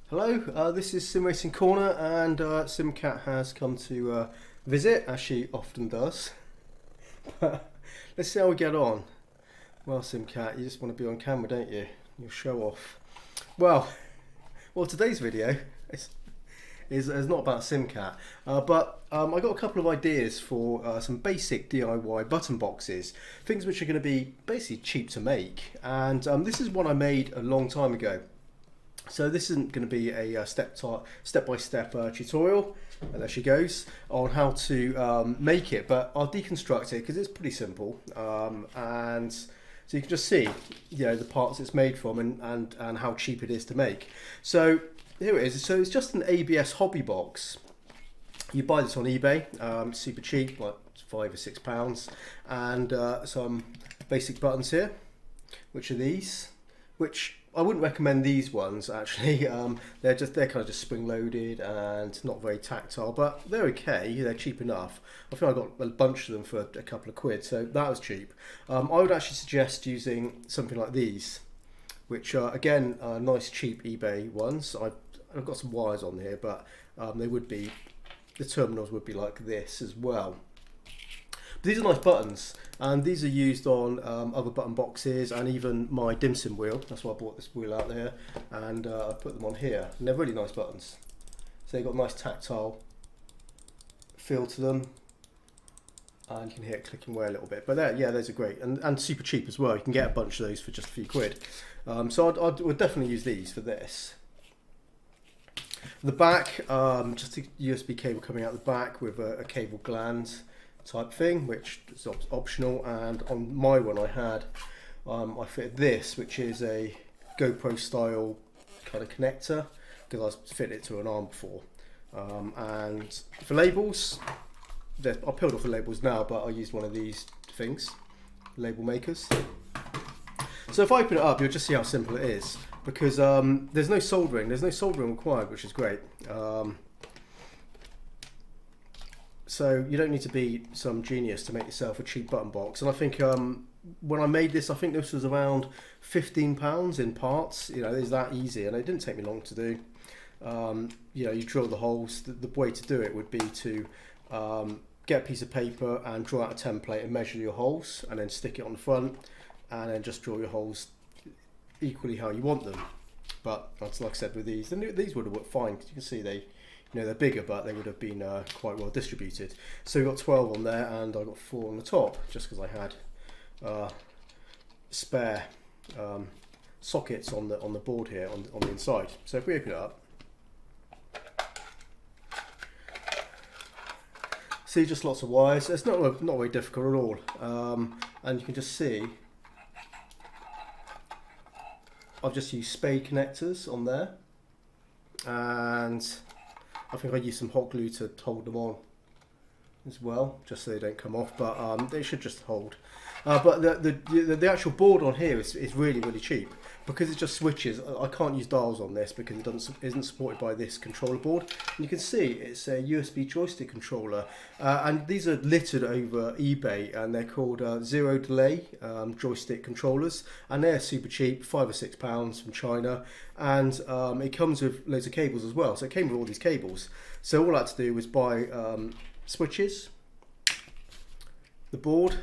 Hello, this is Simracing Corner, and Simcat has come to visit, as she often does. Let's see how we get on. Well, Simcat, you just want to be on camera, don't you? You'll show off. Well, today's video is not about Simcat, but I got a couple of ideas for some basic DIY button boxes, things which are going to be basically cheap to make, and this is one I made a long time ago. So this isn't going to be a step-by-step tutorial, and there she goes, on how to make it, but I'll deconstruct it because it's pretty simple, and so you can just see, the parts it's made from and how cheap it is to make. So here it is. So it's just an ABS hobby box. You buy this on eBay, super cheap, like £5 or £6, and some basic buttons here, which are these, which I wouldn't recommend these ones actually. They're kind of just spring loaded and not very tactile, but they're okay. They're cheap enough. I think I got a bunch of them for a couple of quid, so that was cheap. I would actually suggest using something like these, which are again nice cheap eBay ones. I've got some wires on here, but the terminals would be like this as well. But these are nice buttons, and these are used on other button boxes and even my DimSim wheel. That's why I bought this wheel out there, and I put them on here. And they're really nice buttons. So they've got a nice tactile feel to them, and you can hear it clicking away a little bit. But those are great, and super cheap as well. You can get a bunch of those for just a few quid. So I would definitely use these for this. The back, just a USB cable coming out the back with a cable gland type thing, which is optional. And on my one I fitted this, which is a GoPro style kind of connector, because I fitted it to an arm before. And for labels, I peeled off the labels now, but I used one of these things, label makers. So if I open it up, you'll just see how simple it is, because there's no soldering required, which is great. So you don't need to be some genius to make yourself a cheap button box. And I think when I made this, I think this was around £15 in parts. It's that easy, and it didn't take me long to do. You drill the holes. The way to do it would be to get a piece of paper and draw out a template and measure your holes, and then stick it on the front, and then just draw your holes equally how you want them. But like I said, with these would have worked fine, because you can see they're bigger, but they would have been quite well distributed. So we've got 12 on there, and I got 4 on the top, just because I had spare sockets on the board here on the inside. So if we open it up, see just lots of wires. It's not very difficult at all, and you can just see I've just used spade connectors on there, and I think I used some hot glue to hold them on as well, just so they don't come off, but they should just hold. But the actual board on here is really, really cheap, because it's just switches. I can't use dials on this because it isn't supported by this controller board. And you can see it's a USB joystick controller, and these are littered over eBay, and they're called zero delay joystick controllers, and they're super cheap, £5 or £6 from China, and it comes with loads of cables as well. So it came with all these cables. So all I had to do was buy switches, the board,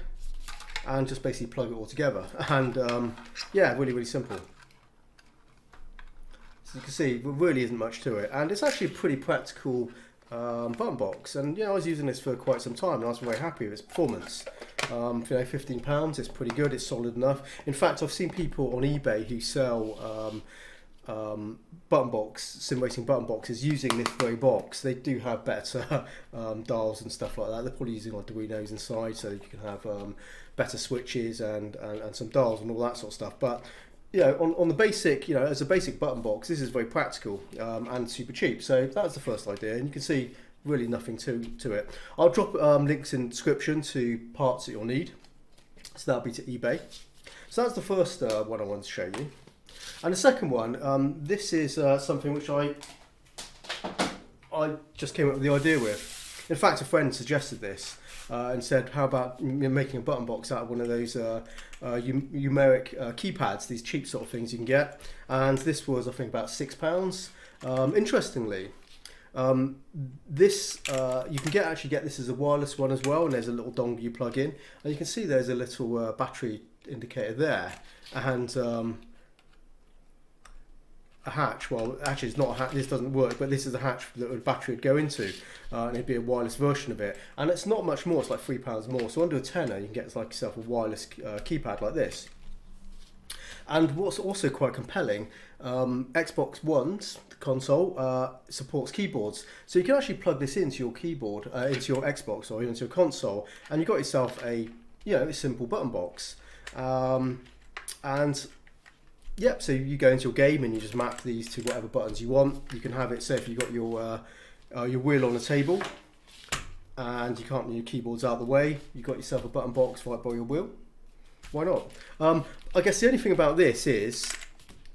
and just basically plug it all together. And really, really simple. So you can see there really isn't much to it, and it's actually a pretty practical button box. And I was using this for quite some time, and I was very happy with its performance. £15, it's pretty good, it's solid enough. In fact, I've seen people on eBay who sell sim racing button boxes using this very box. They do have better dials and stuff like that. They're probably using Arduinos inside, so you can have better switches and some dials and all that sort of stuff. But on the basic, as a basic button box, this is very practical and super cheap. So that's the first idea, and you can see really nothing to it. I'll drop links in the description to parts that you'll need. So that'll be to eBay. So that's the first one I wanted to show you. And the second one, this is something which I just came up with the idea with. In fact, a friend suggested this, and said, how about making a button box out of one of those numeric keypads, these cheap sort of things you can get. And this was, I think, about £6. Interestingly, this you can actually get this as a wireless one as well, and there's a little dongle you plug in, and you can see there's a little battery indicator there, and a hatch. Well, actually it's not a hatch, this doesn't work, but this is a hatch that a battery would go into, and it'd be a wireless version of it, and it's not much more, it's like £3 more, so under a tenner you can get like yourself a wireless keypad like this. And what's also quite compelling, Xbox One's console supports keyboards, so you can actually plug this into your keyboard, into your Xbox or into your console, and you've got yourself a a simple button box. And yep, so you go into your game and you just map these to whatever buttons you want. You can have it, say if you've got your wheel on the table and you can't move your keyboards out of the way, you've got yourself a button box right by your wheel. Why not? I guess the only thing about this is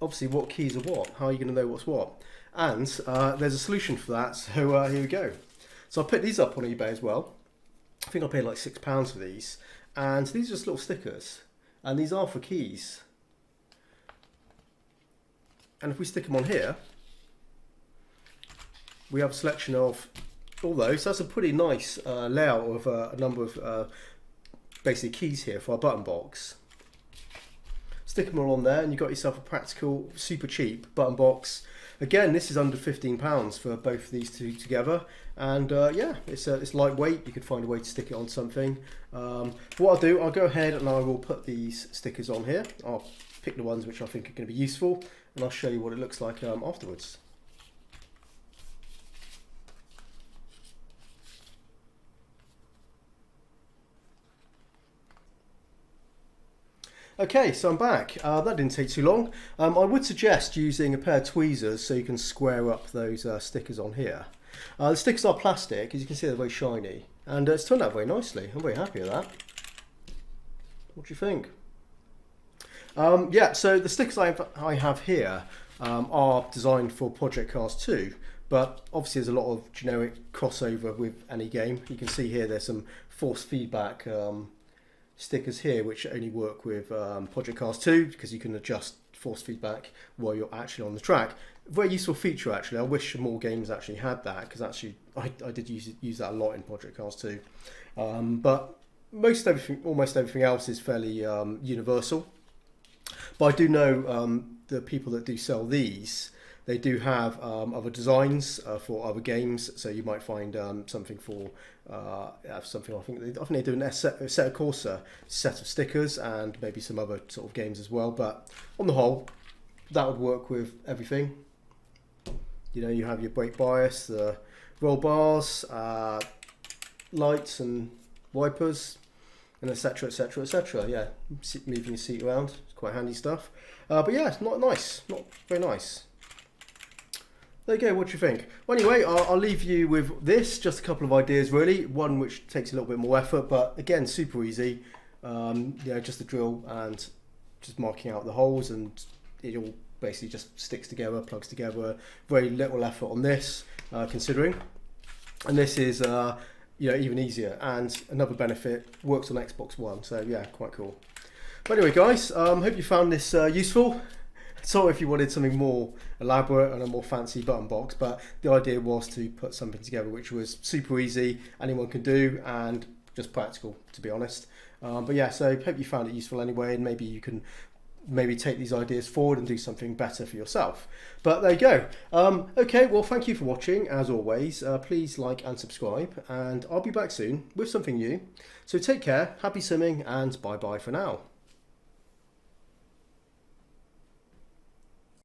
obviously what keys are what. How are you going to know what's what? And there's a solution for that, so here we go. So I picked these up on eBay as well. I think I paid like £6 for these, and these are just little stickers, and these are for keys. And if we stick them on here, we have a selection of all those. So that's a pretty nice layout of a number of basically keys here for our button box. Stick them all on there and you've got yourself a practical, super cheap button box. Again, this is under £15 for both of these two together, and yeah, it's lightweight. You could find a way to stick it on something. What I'll do, I'll go ahead and I will put these stickers on here. I'll pick the ones which I think are going to be useful, and I'll show you what it looks like afterwards. Okay, so I'm back. That didn't take too long. I would suggest using a pair of tweezers so you can square up those stickers on here. The stickers are plastic, as you can see they're very shiny, and it's turned out very nicely. I'm very happy with that. What do you think? Yeah, so the stickers I have here are designed for Project Cars 2, but obviously there's a lot of generic crossover with any game. You can see here there's some force feedback stickers here which only work with Project Cars 2, because you can adjust force feedback while you're actually on the track. Very useful feature actually. I wish more games actually had that, because actually I did use that a lot in Project Cars 2. But almost everything else is fairly universal. But I do know the people that do sell these, they do have other designs for other games. So you might find something for something. I think they do a set of Corsa set of stickers, and maybe some other sort of games as well. But on the whole, that would work with everything. You know, you have your brake bias, the roll bars, lights and wipers, and etc, etc, etc. Yeah, moving your seat around, it's quite handy stuff. But yeah, it's not very nice. There you go, what do you think? Well, anyway, I'll leave you with this, just a couple of ideas really. One which takes a little bit more effort, but again, super easy. You know, just the drill and just marking out the holes, and it all basically just sticks together, plugs together. Very little effort on this, considering. And this is, you know, even easier. And another benefit, works on Xbox One, so yeah, quite cool. But anyway, guys, hope you found this useful. Sorry if you wanted something more elaborate and a more fancy button box, but the idea was to put something together which was super easy, anyone can do, and just practical, to be honest. But yeah, so hope you found it useful anyway, and maybe you can take these ideas forward and do something better for yourself. But there you go. Okay, well, thank you for watching, as always. Please like and subscribe, and I'll be back soon with something new. So take care, happy simming, and bye-bye for now.